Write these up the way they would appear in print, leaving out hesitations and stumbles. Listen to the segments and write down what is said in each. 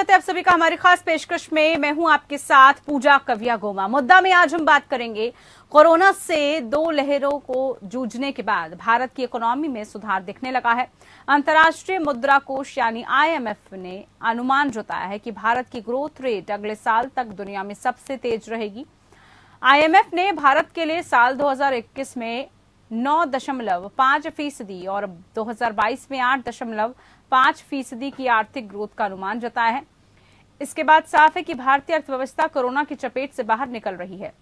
स्वागत है आप सभी का हमारी खास पेशकश में। मैं हूं आपके साथ पूजा कविया गोमा। मुद्दा में आज हम बात करेंगे कोरोना से दो लहरों को जूझने के बाद भारत की इकोनॉमी में सुधार दिखने लगा है। अंतर्राष्ट्रीय मुद्रा कोष यानी IMF ने अनुमान जताया है कि भारत की ग्रोथ रेट अगले साल तक दुनिया में सबसे तेज रहेगी। IMF ने भारत के लिए साल 2021 में 9.5% और 2022 में 8.5% की आर्थिक ग्रोथ का अनुमान जताया है। इसके बाद साफ है कि भारतीय अर्थव्यवस्था कोरोना की चपेट से बाहर निकल रही है।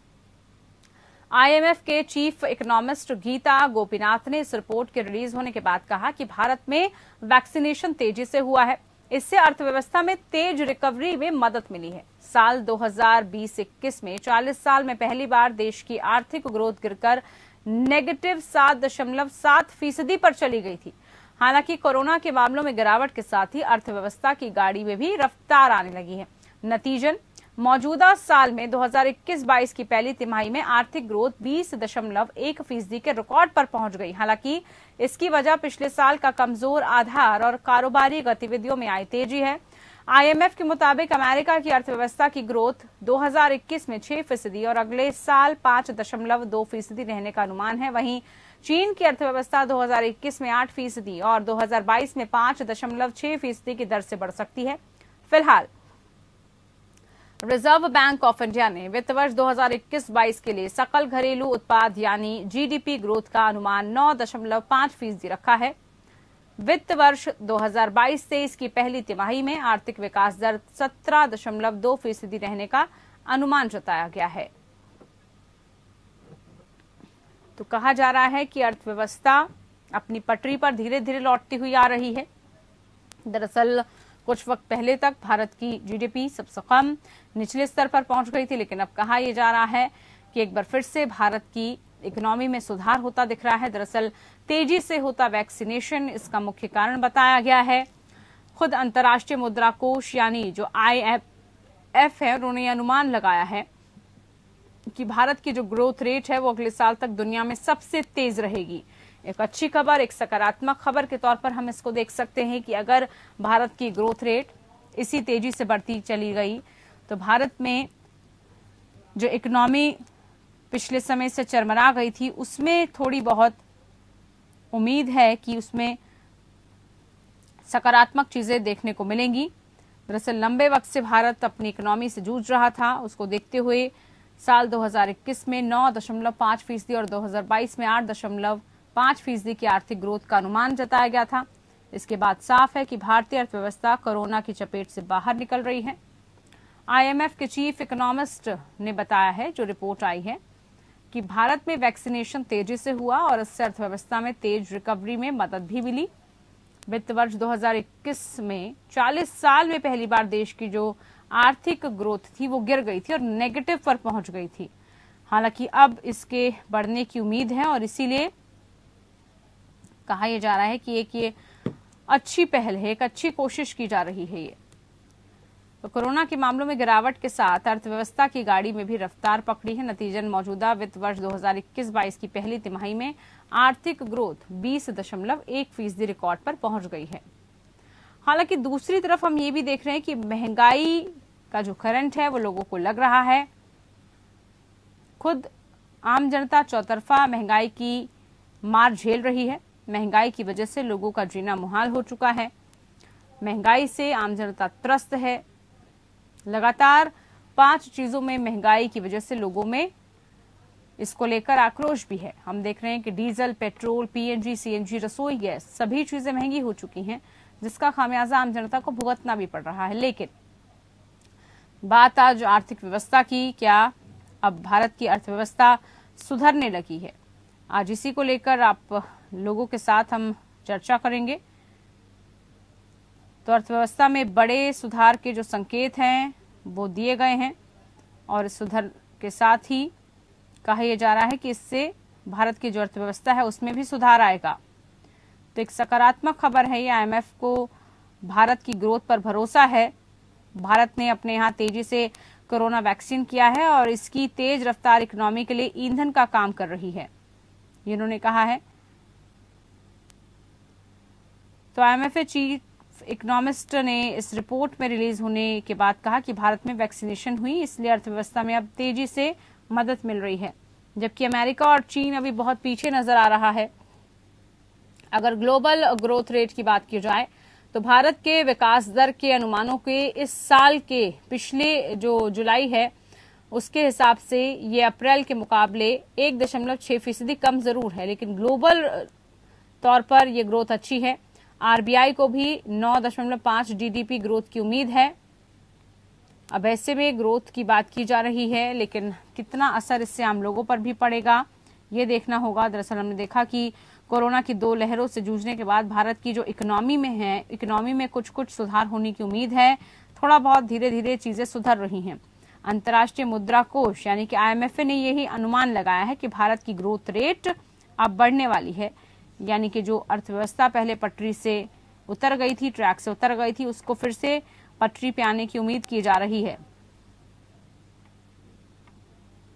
IMF के चीफ इकोनॉमिस्ट गीता गोपीनाथ ने इस रिपोर्ट के रिलीज होने के बाद कहा कि भारत में वैक्सीनेशन तेजी से हुआ है। इससे अर्थव्यवस्था में तेज रिकवरी में मदद मिली है। साल 2020-21 में 40 साल में पहली बार देश की आर्थिक ग्रोथ गिरकर नेगेटिव 7.7% पर चली गई थी। हालांकि कोरोना के मामलों में गिरावट के साथ ही अर्थव्यवस्था की गाड़ी में भी रफ्तार आने लगी है। नतीजन मौजूदा साल में 2021-22 की पहली तिमाही में आर्थिक ग्रोथ 20.1% के रिकॉर्ड पर पहुंच गई। हालांकि इसकी वजह पिछले साल का कमजोर आधार और कारोबारी गतिविधियों में आई तेजी है। IMF के मुताबिक अमेरिका की अर्थव्यवस्था की ग्रोथ 2021 में 6% और अगले साल 5.2% रहने का अनुमान है। वहीं चीन की अर्थव्यवस्था 2021 में 8% और 2022 में 5.6% की दर से बढ़ सकती है। फिलहाल रिजर्व बैंक ऑफ इंडिया ने वित्त वर्ष 2021-22 के लिए सकल घरेलू उत्पाद यानी GDP ग्रोथ का अनुमान 9.5% रखा है। वित्त वर्ष 2022-23 की पहली तिमाही में आर्थिक विकास दर 17.2% रहने का अनुमान जताया गया है। तो कहा जा रहा है कि अर्थव्यवस्था अपनी पटरी पर धीरे धीरे लौटती हुई आ रही है। दरअसल कुछ वक्त पहले तक भारत की GDP सबसे कम निचले स्तर पर पहुंच गई थी, लेकिन अब कहा यह जा रहा है कि एक बार फिर से भारत की इकोनॉमी में सुधार होता दिख रहा है। दरअसल तेजी से होता वैक्सीनेशन इसका मुख्य कारण बताया गया है। खुद अंतर्राष्ट्रीय मुद्रा कोष यानी जो IMF है, उन्होंने अनुमान लगाया है कि भारत की जो ग्रोथ रेट है वो अगले साल तक दुनिया में सबसे तेज रहेगी। एक अच्छी खबर, एक सकारात्मक खबर के तौर पर हम इसको देख सकते हैं कि अगर भारत की ग्रोथ रेट इसी तेजी से बढ़ती चली गई तो भारत में जो इकोनॉमी पिछले समय से चरमरा गई थी उसमें थोड़ी बहुत उम्मीद है कि उसमें सकारात्मक चीजें देखने को मिलेंगी। दरअसल लंबे वक्त से भारत अपनी इकोनॉमी से जूझ रहा था, उसको देखते हुए साल 2021 में 9.5% और 2022 में 8.5% की आर्थिक ग्रोथ का अनुमान जताया गया था। इसके बाद साफ है कि भारतीय अर्थव्यवस्था कोरोना की चपेट से बाहर निकल रही है। IMF के चीफ इकोनॉमिस्ट ने बताया है, जो रिपोर्ट आई है, कि भारत में वैक्सीनेशन तेजी से हुआ और इससे अर्थव्यवस्था में तेज रिकवरी में मदद भी मिली। वित्त वर्ष 2021 में 40 साल में पहली बार देश की जो आर्थिक ग्रोथ थी वो गिर गई थी और नेगेटिव पर पहुंच गई थी। हालांकि अब इसके बढ़ने की उम्मीद है और इसीलिए कहा यह जा रहा है कि एक ये अच्छी पहल है, एक अच्छी कोशिश की जा रही है। ये तो कोरोना के मामलों में गिरावट के साथ अर्थव्यवस्था की गाड़ी में भी रफ्तार पकड़ी है। नतीजन मौजूदा वित्त वर्ष 2021-22 की पहली तिमाही में आर्थिक ग्रोथ 20.1% रिकॉर्ड पर पहुंच गई है। हालांकि दूसरी तरफ हम ये भी देख रहे हैं कि महंगाई का जो करंट है वो लोगों को लग रहा है। खुद आम जनता चौतरफा महंगाई की मार झेल रही है। महंगाई की वजह से लोगों का जीना मुहाल हो चुका है। महंगाई से आम जनता त्रस्त है। लगातार 5 चीजों में महंगाई की वजह से लोगों में इसको लेकर आक्रोश भी है। हम देख रहे हैं कि डीजल, पेट्रोल, PNG, CNG, रसोई गैस सभी चीजें महंगी हो चुकी हैं, जिसका खामियाजा आम जनता को भुगतना भी पड़ रहा है। लेकिन बात आज आर्थिक व्यवस्था की, क्या अब भारत की अर्थव्यवस्था सुधरने लगी है? आज इसी को लेकर आप लोगों के साथ हम चर्चा करेंगे। तो अर्थव्यवस्था में बड़े सुधार के जो संकेत हैं वो दिए गए हैं और इस सुधार के साथ ही कहा यह जा रहा है कि इससे भारत की जो अर्थव्यवस्था है उसमें भी सुधार आएगा। तो एक सकारात्मक खबर है ये। IMF को भारत की ग्रोथ पर भरोसा है। भारत ने अपने यहाँ तेजी से कोरोना वैक्सीन किया है और इसकी तेज रफ्तार इकोनॉमी के लिए ईंधन का काम कर रही है, ये उन्होंने कहा है। तो IMF चीफ इकोनॉमिस्ट ने इस रिपोर्ट में रिलीज होने के बाद कहा कि भारत में वैक्सीनेशन हुई, इसलिए अर्थव्यवस्था में अब तेजी से मदद मिल रही है, जबकि अमेरिका और चीन अभी बहुत पीछे नजर आ रहा है। अगर ग्लोबल ग्रोथ रेट की बात की जाए तो भारत के विकास दर के अनुमानों के इस साल के पिछले जो जुलाई है उसके हिसाब से ये अप्रैल के मुकाबले 1.6% कम जरूर है, लेकिन ग्लोबल तौर पर ये ग्रोथ अच्छी है। आरबीआई को भी 9.5 जीडीपी ग्रोथ की उम्मीद है। अब ऐसे में ग्रोथ की बात की जा रही है, लेकिन कितना असर इससे आम लोगों पर भी पड़ेगा ये देखना होगा। दरअसल हमने देखा कि कोरोना की 2 लहरों से जूझने के बाद भारत की जो इकोनॉमी में कुछ सुधार होने की उम्मीद है। थोड़ा बहुत धीरे धीरे चीजें सुधर रही हैं। अंतर्राष्ट्रीय मुद्रा कोष यानी कि IMF ने यही अनुमान लगाया है कि भारत की ग्रोथ रेट अब बढ़ने वाली है, यानी कि जो अर्थव्यवस्था पहले पटरी से उतर गई थी, ट्रैक से उतर गई थी, उसको फिर से पटरी पे आने की उम्मीद की जा रही है।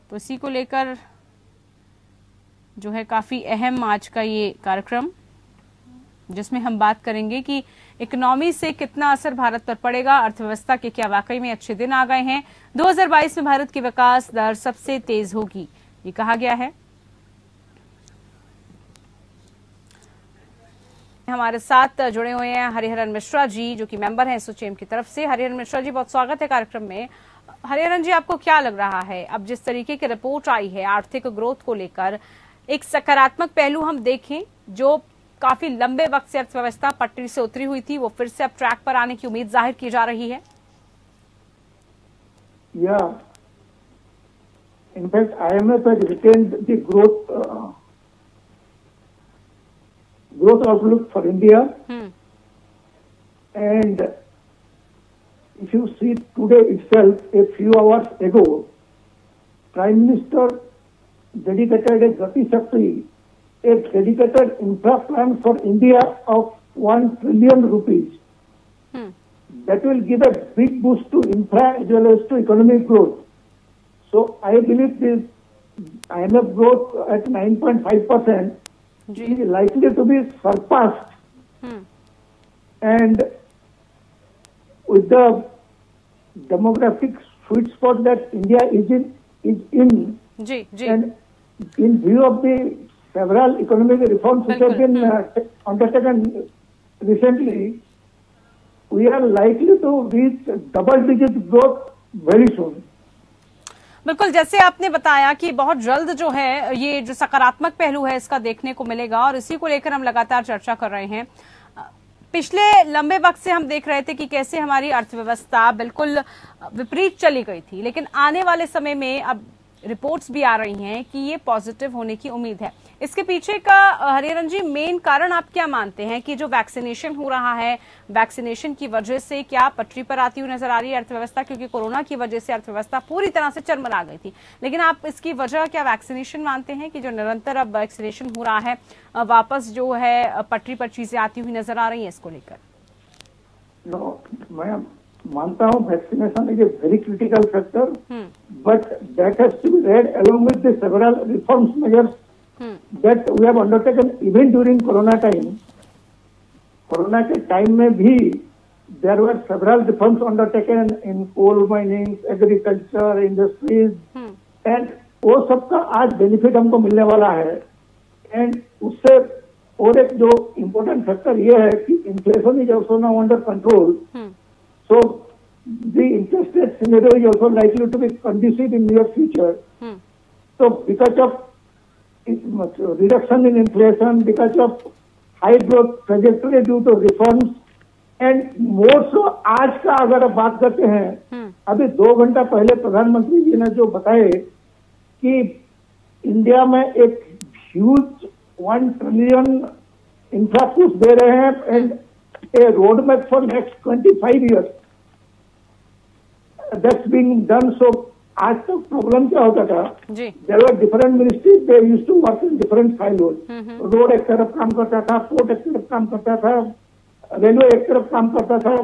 तो इसी को लेकर जो है काफी अहम आज का ये कार्यक्रम, जिसमें हम बात करेंगे कि इकोनॉमी से कितना असर भारत पर पड़ेगा, अर्थव्यवस्था के क्या वाकई में अच्छे दिन आ गए हैं। 2022 में भारत की विकास दर सबसे तेज होगी ये कहा गया है। हमारे साथ जुड़े हुए हैं हरिहरन मिश्रा जी, जो कि मेंबर हैं एसोचैम की तरफ से। हरिहरन मिश्रा जी, बहुत स्वागत है कार्यक्रम में। हरिहरन जी, आपको क्या लग रहा है, अब जिस तरीके की रिपोर्ट आई है आर्थिक ग्रोथ को लेकर, एक सकारात्मक पहलू हम देखें, जो काफी लंबे वक्त से अर्थव्यवस्था पटरी से उतरी हुई थी, वो फिर से अब ट्रैक पर आने की उम्मीद जाहिर की जा रही है। In fact, IMF has retained the growth outlook for India. And if you see today itself, a few hours ago, Prime Minister dedicated a Gati Shakti, a dedicated infra plan for India of 1 trillion rupees. That will give a big boost to infra as well as to economic growth. So I believe this IMF growth at 9.5% is likely to be surpassed. And with the demographic sweet spot that India is in, and in view of the several economic reforms which have been undertaken recently, we are likely to reach double-digit growth very soon. बिल्कुल, जैसे आपने बताया कि बहुत जल्द जो है ये जो सकारात्मक पहलू है इसका देखने को मिलेगा, और इसी को लेकर हम लगातार चर्चा कर रहे हैं। पिछले लंबे वक्त से हम देख रहे थे कि कैसे हमारी अर्थव्यवस्था बिल्कुल विपरीत चली गई थी, लेकिन आने वाले समय में अब रिपोर्ट्स भी आ रही हैं कि ये पॉजिटिव होने की उम्मीद है। इसके पीछे का हरिहरन जी मेन कारण आप क्या मानते हैं कि जो वैक्सीनेशन हो रहा है, वैक्सीनेशन की वजह से क्या पटरी पर आती हुई नजर आ रही है अर्थव्यवस्था? क्योंकि कोरोना की वजह से अर्थव्यवस्था पूरी तरह से चरमरा गई थी, लेकिन आप इसकी वजह क्या वैक्सीनेशन मानते हैं कि जो निरंतर अब वैक्सीनेशन हो रहा है वापस जो है पटरी पर चीजें आती हुई नजर आ रही है इसको लेकर? मैं मानता हूँ vaccination is a very critical factor, but that has to be read along with the several reforms measures that we have undertaken even during Corona time. Corona के टाइम में भी there were several reforms undertaken in coal mining, agriculture, industries, and वो सबका आज benefit हमको मिलने वाला है। एंड उससे और एक जो इम्पोर्टेंट फैक्टर ये है कि inflation is also now under control, so the interest rate scenario is also likely to be conducive in near future. So because of reduction in inflation, because of high growth trajectory due to reforms, and more so आज का अगर आप बात करते हैं, अभी 2 घंटा पहले प्रधानमंत्री जी ने जो बताए कि इंडिया में एक ह्यूज 1 ट्रिलियन इंफ्रा पुश दे रहे हैं and a road map for next 25 years that's being done. So आज तक प्रॉब्लम क्या होता था, there were different ministries, they used to work in different silos. Road एक तरफ काम करता था, पोर्ट एक तरफ काम करता था, रेलवे एक तरफ काम करता था,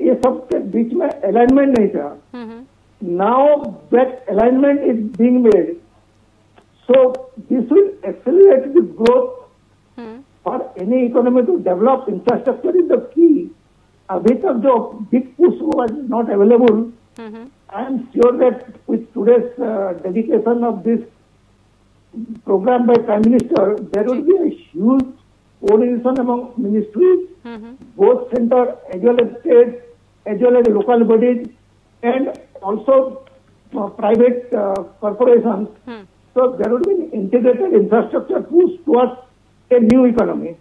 ये सब के बीच में अलाइनमेंट नहीं था। Now that alignment is being made, so this will accelerate the growth for any economy to develop, infrastructure is the key. अभी तक जो big push was not available. I am sure that with today's dedication of this program by Prime Minister, there will be a huge coordination among ministries, both center as well as state, as well as local bodies, and also private corporations. So there will be an integrated infrastructure push towards a new economy.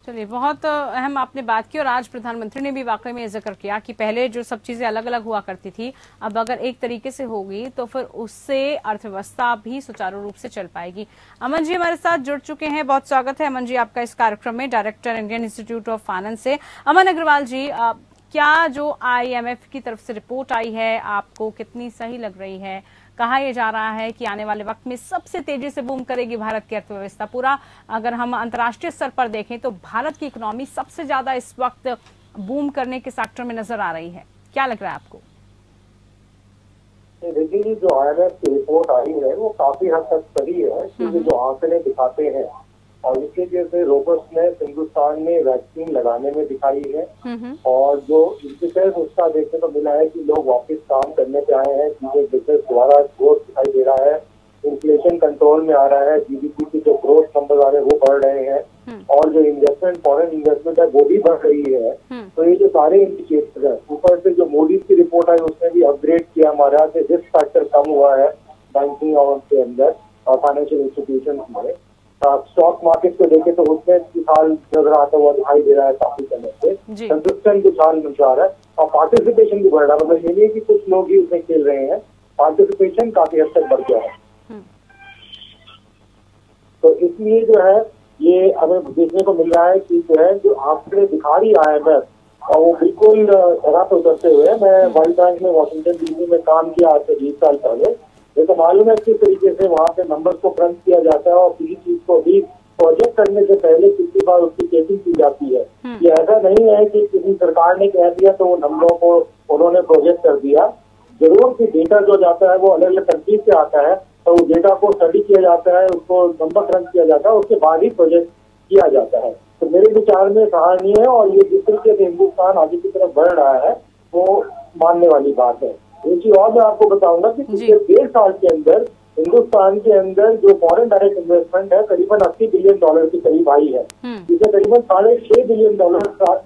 चलिए, बहुत अहम आपने बात की और आज प्रधानमंत्री ने भी वाकई में जिक्र किया कि पहले जो सब चीजें अलग अलग हुआ करती थी, अब अगर एक तरीके से होगी तो फिर उससे अर्थव्यवस्था भी सुचारू रूप से चल पाएगी। अमन जी हमारे साथ जुड़ चुके हैं, बहुत स्वागत है अमन जी आपका इस कार्यक्रम में, director Indian institute of finance से। अमन अग्रवाल जी, क्या जो IMF की तरफ से रिपोर्ट आई है आपको कितनी सही लग रही है? कहा यह जा रहा है कि आने वाले वक्त में सबसे तेजी से बूम करेगी भारत की अर्थव्यवस्था। पूरा अगर हम अंतर्राष्ट्रीय स्तर पर देखें तो भारत की इकोनॉमी सबसे ज्यादा इस वक्त बूम करने के सेक्टर में नजर आ रही है, क्या लग रहा है आपको? देखिए, जो IMF की रिपोर्ट आई है वो काफी हद तक सही है, क्योंकि जो आंकड़े दिखाते हैं और इसके जैसे रोबस्टनेस हिंदुस्तान में वैक्सीन लगाने में दिखाई है, और जो इंडिकेटर्स उसका देखने को मिला है कि लोग वापस काम करने पे आए हैं, चीजें बिजनेस द्वारा ग्रोथ दिखाई दे रहा है, इन्फ्लेशन कंट्रोल में आ रहा है, GDP की जो ग्रोथ नंबर आ रहे हैं वो बढ़ रहे हैं, और जो इन्वेस्टमेंट फॉरेन इन्वेस्टमेंट है वो भी बढ़ रही है। तो ये जो सारे इंडिकेटर्स है, ऊपर से जो मोडीज की रिपोर्ट आई उसने भी अपग्रेड किया हमारा कि रिस्क फैक्टर कम हुआ है बैंकिंग और के अंदर और फाइनेंशियल इंस्टीट्यूशन में। स्टॉक मार्केट को देखे तो उसमें हाल नजर आता हुआ दिखाई दे रहा है काफी समय से, कंसिस्टेंट कुछ हाल नजर आ रहा है, और पार्टिसिपेशन भी बढ़ रहा है। मतलब ये नहीं कि कुछ लोग ही उसमें खेल रहे हैं, पार्टिसिपेशन काफी हद तक बढ़ गया है। तो इसलिए जो है ये हमें देखने को मिल रहा है कि जो है जो आंकड़े दिखा रही IMF और वो बिल्कुल धरा पे उतरते हुए। मैं वर्ल्ड बैंक में वाशिंगटन DC में काम किया आज से 20 साल पहले, तो मालूम है किस तरीके से वहाँ पे नंबर्स को क्रंच किया जाता है और किसी चीज को भी प्रोजेक्ट करने से पहले कितनी बार उसकी चेकिंग की जाती है। ये ऐसा नहीं है कि किसी सरकार ने कह दिया तो वो नंबरों को उन्होंने प्रोजेक्ट कर दिया। जरूर कि डेटा जो जाता है वो अलग अलग कंट्रीज से आता है, तो उस डेटा को स्टडी किया जाता है, उसको नंबर क्रंच किया जाता है, उसके बाद ही प्रोजेक्ट किया जाता है। तो मेरे विचार में सराहनीय है, और ये जिस तरीके से हिंदुस्तान आगे की तरफ बढ़ रहा है वो मानने वाली बात है। एक चीज और मैं आपको बताऊंगा कि पिछले 1.5 साल के अंदर हिंदुस्तान के अंदर जो फॉरेन डायरेक्ट इन्वेस्टमेंट है करीबन $80 बिलियन के करीब आई है, जिससे करीबन $6.5 बिलियन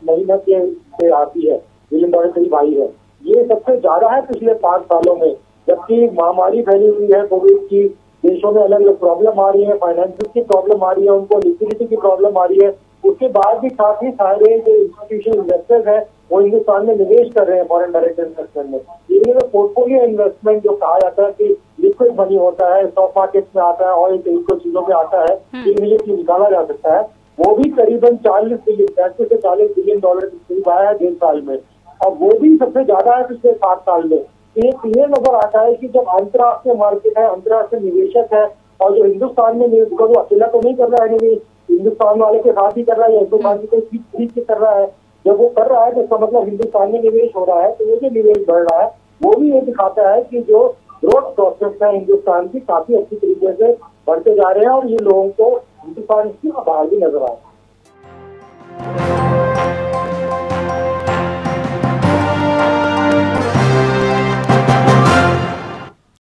महीना से आती है, बिलियन डॉलर करीब आई है। ये सबसे ज्यादा है पिछले 5 सालों में, जबकि महामारी फैली हुई है कोविड की, देशों में अलग अलग प्रॉब्लम आ रही है, फाइनेंस की प्रॉब्लम आ रही है, उनको लिक्विडिटी की प्रॉब्लम आ रही है। उसके बाद भी काफी सारे जो इंस्टीट्यूशनल इन्वेस्टर्स हैं वो हिंदुस्तान में निवेश कर रहे हैं फॉरेन डायरेक्ट इन्वेस्टमेंट में। ये पोर्टफोलियो इन्वेस्टमेंट जो कहा जाता है कि लिक्विड मनी होता है, स्टॉक मार्केट में आता है और कुछ चीजों में आता है, इमीडिएटली निकाला जा सकता है, वो भी करीबन 30 से 40 बिलियन डॉलर के करीब आया है 1.5 साल में, और वो भी सबसे ज्यादा है पिछले 7 साल में। ये नजर आता है कि जब अंतर्राष्ट्रीय मार्केट है, अंतर्राष्ट्रीय निवेशक है, और जो हिंदुस्तान में निवेश वो अकेला तो नहीं कर रहा है निवेश, हिंदुस्तान वाले के साथ ही कर रहा है, हिंदुस्तान की कोई चीज खरीद के कर रहा है। जब वो कर रहा है तो इसका मतलब हिंदुस्तान में निवेश हो रहा है, तो ये जो निवेश बढ़ रहा है वो भी ये दिखाता है कि जो ग्रोथ प्रोसेस है हिंदुस्तान की काफी अच्छी तरीके से बढ़ते जा रहे हैं, और ये लोगों को हिंदुस्तान की बाहर भी नजर आ रहा है।